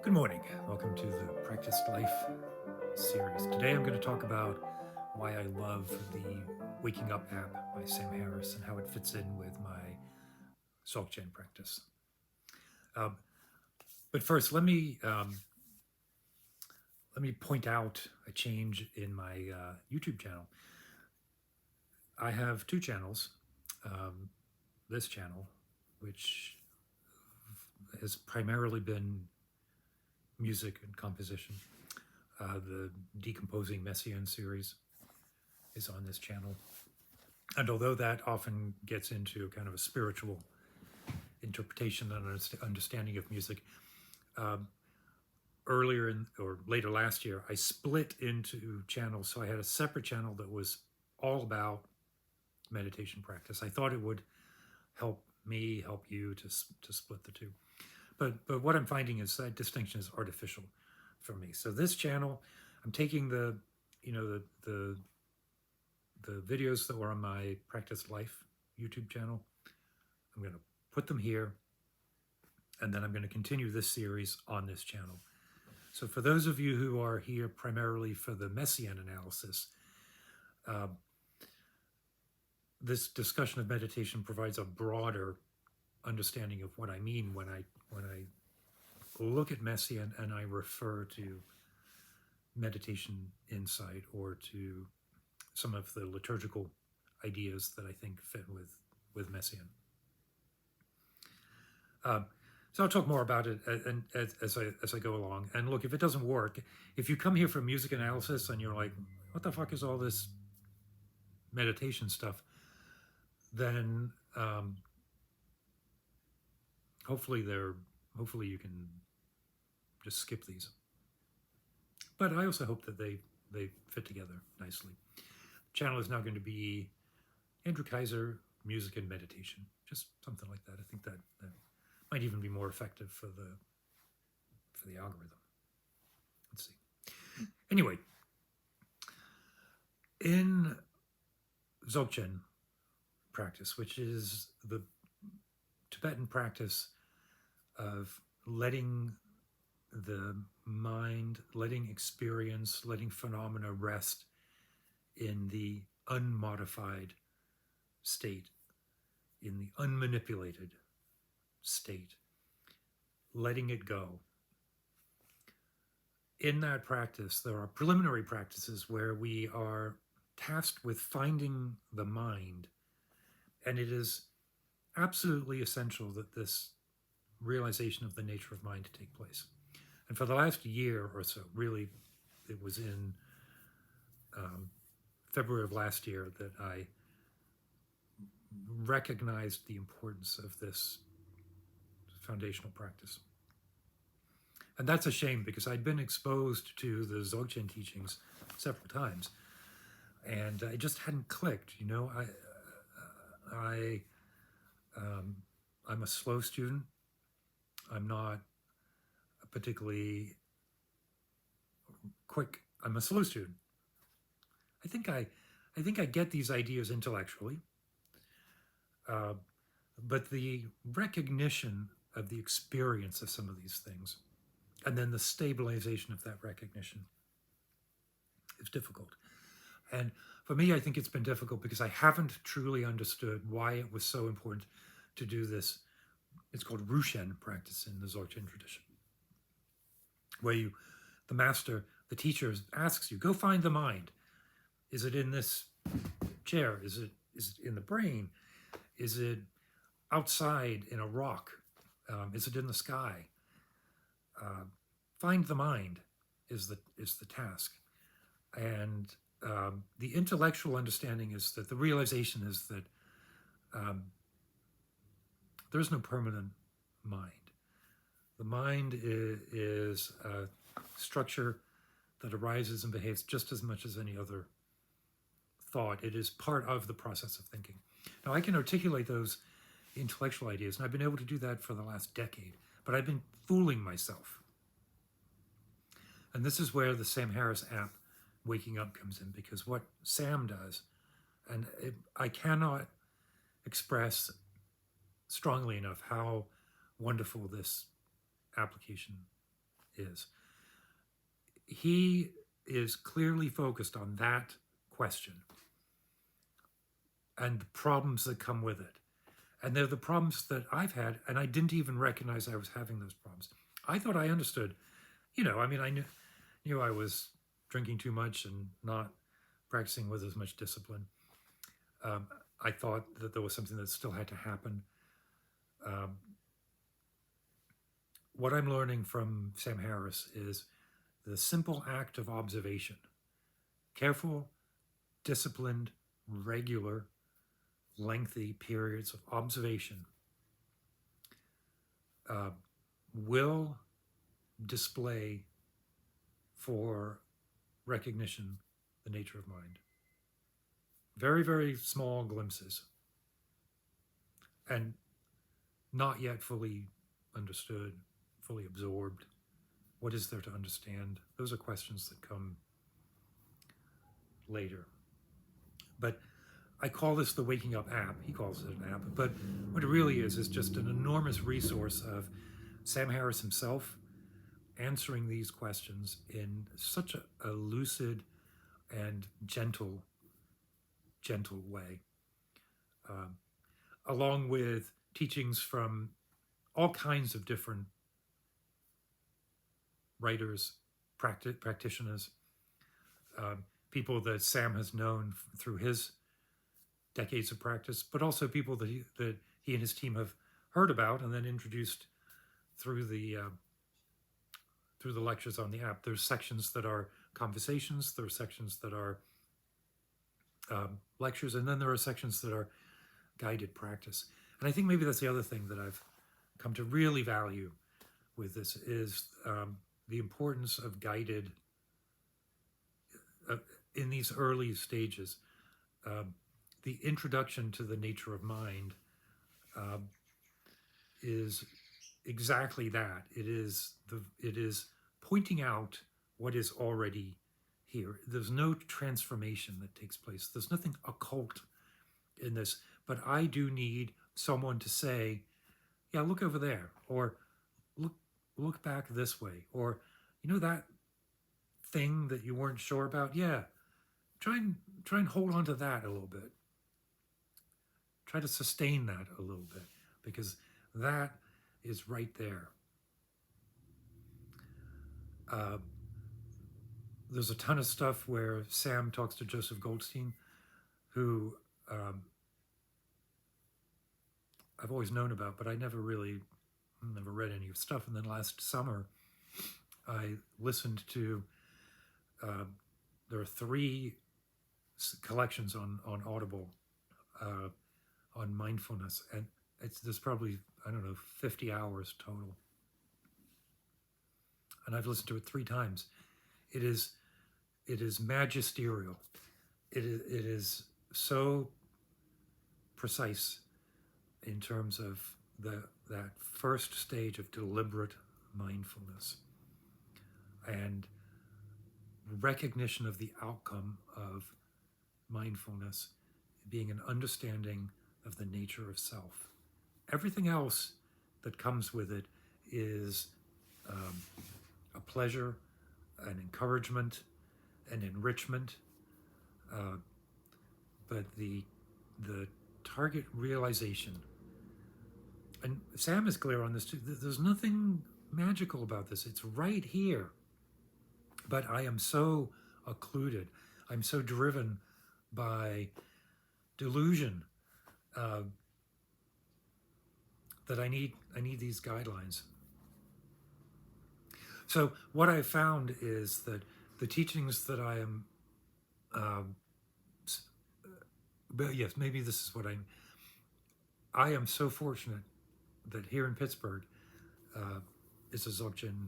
Good morning. Welcome to the Practiced Life series. Today I'm going to talk about why I love the Waking Up app by Sam Harris and how it fits in with my Dzogchen practice. But first, let me point out a change in my YouTube channel. I have two channels. This channel, which has primarily been music and composition. The Decomposing Messiaen series is on this channel. And although that often gets into kind of a spiritual interpretation and understanding of music, earlier or later last year, I split into channels. So I had a separate channel that was all about meditation practice. I thought it would help me, help you to split the two. But what I'm finding is that distinction is artificial for me. So this channel, I'm taking the videos that were on my Practice Life YouTube channel. I'm going to put them here, and then I'm going to continue this series on this channel. So for those of you who are here primarily for the Messiaen analysis, this discussion of meditation provides a broader understanding of what I mean when I look at Messiaen and I refer to meditation insight or to some of the liturgical ideas that I think fit with Messiaen. So I'll talk more about it as I go along. And look, if it doesn't work, if you come here for music analysis and you're like, what the fuck is all this meditation stuff, then hopefully you can just skip these. But I also hope that they fit together nicely. The channel is now going to be Andrew Kaiser, Music and Meditation, just something like that. I think that might even be more effective for the algorithm. Let's see. Anyway, in Dzogchen practice, which is the Tibetan practice of letting the mind, letting experience, letting phenomena rest in the unmodified state, in the unmanipulated state, letting it go. In that practice, there are preliminary practices where we are tasked with finding the mind, and it is absolutely essential that this realization of the nature of mind take place. And for the last year or so, really, it was in February of last year that I recognized the importance of this foundational practice. And that's a shame because I'd been exposed to the Dzogchen teachings several times, and it just hadn't clicked. You know, I'm a slow student. I'm not particularly quick. I'm a slow student. I think I get these ideas intellectually, but the recognition of the experience of some of these things, and then the stabilization of that recognition, is difficult. And for me, I think it's been difficult because I haven't truly understood why it was so important to do this. It's called Rushen practice in the Dzogchen tradition, where the master, the teacher asks you, go find the mind. Is it in this chair? Is it in the brain? Is it outside in a rock? Is it in the sky? Find the mind is the task. And the intellectual understanding is that the realization is that there is no permanent mind. The mind is a structure that arises and behaves just as much as any other thought. It is part of the process of thinking. Now, I can articulate those intellectual ideas, and I've been able to do that for the last decade, but I've been fooling myself. And this is where the Sam Harris app, Waking Up, comes in, because what Sam does, and I cannot express strongly enough how wonderful this application is. He is clearly focused on that question and the problems that come with it. And they're the problems that I've had, and I didn't even recognize I was having those problems. I thought I understood, I mean, I knew I was drinking too much and not practicing with as much discipline. I thought that there was something that still had to happen. What I'm learning from Sam Harris is the simple act of observation, careful, disciplined, regular, lengthy periods of observation will display for recognition the nature of mind. Very, very small glimpses, and not yet fully understood, fully absorbed. What is there to understand? Those are questions that come later. But I call this the Waking Up app. He calls it an app. But what it really is just an enormous resource of Sam Harris himself answering these questions in such a lucid and gentle way, along with teachings from all kinds of different writers, practitioners, people that Sam has known through his decades of practice, but also people that he and his team have heard about and then introduced through the lectures on the app. There's sections that are conversations, there are sections that are lectures, and then there are sections that are guided practice. And I think maybe that's the other thing that I've come to really value with this is the importance of guided in these early stages. The introduction to the nature of mind is exactly that. It is pointing out what is already here. There's no transformation that takes place. There's nothing occult in this, but I do need someone to say, yeah, look over there, or look back this way, or that thing that you weren't sure about, yeah, try and hold on to that a little bit. Try to sustain that a little bit, because that is right there. There's a ton of stuff where Sam talks to Joseph Goldstein, who I've always known about, but I never read any of his stuff. And then last summer, I listened to, there are 3 collections on Audible on mindfulness, and there's probably, 50 hours total. And I've listened to it 3 times. It is magisterial. It is so precise in terms of that first stage of deliberate mindfulness and recognition of the outcome of mindfulness being an understanding of the nature of self. Everything else that comes with it is a pleasure, an encouragement, an enrichment, but the target realization, and Sam is clear on this too, there's nothing magical about this. It's right here. But I am so occluded. I'm so driven by delusion that I need these guidelines. So what I found is that the teachings that I am, but yes, maybe this is what I am so fortunate that here in Pittsburgh is a Dzogchen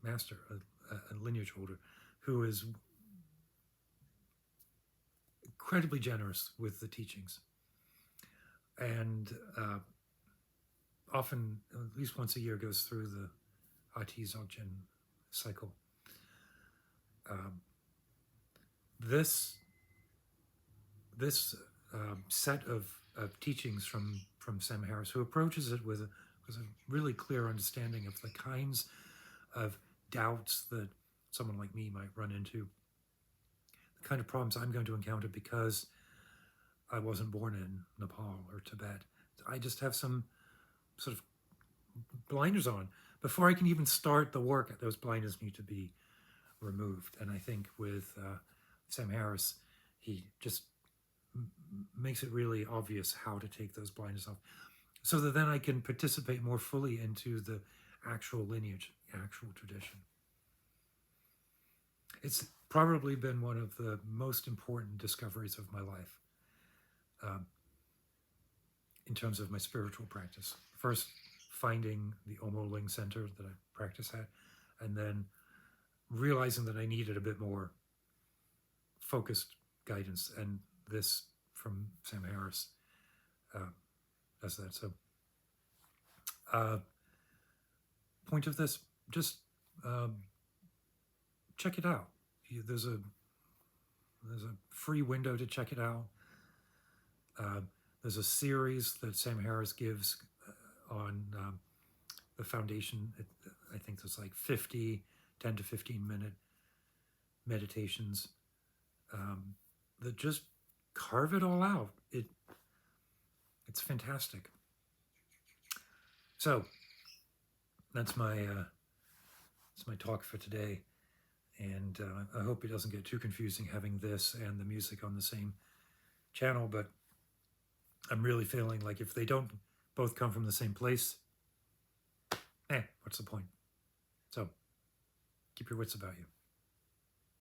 master, a lineage holder, who is incredibly generous with the teachings, and often, at least once a year, goes through the Ati Dzogchen cycle. This set of teachings from Sam Harris, who approaches it with a really clear understanding of the kinds of doubts that someone like me might run into, the kind of problems I'm going to encounter because I wasn't born in Nepal or Tibet. I just have some sort of blinders on. Before I can even start the work, those blinders need to be removed. And I think with Sam Harris, he just makes it really obvious how to take those blinders off, so that then I can participate more fully into the actual lineage, the actual tradition. It's probably been one of the most important discoveries of my life um, in terms of my spiritual practice. First, finding the Omo Ling Center that I practice at, and then realizing that I needed a bit more focused guidance, and this from Sam Harris does that. So, point of this, just check it out. There's a free window to check it out. There's a series that Sam Harris gives on the foundation. I think there's like 10 to 15 minute meditations that just carve it all out. It's fantastic. So that's my talk for today, and I hope it doesn't get too confusing having this and the music on the same channel, but I'm really feeling like if they don't both come from the same place, what's the point? So keep your wits about you.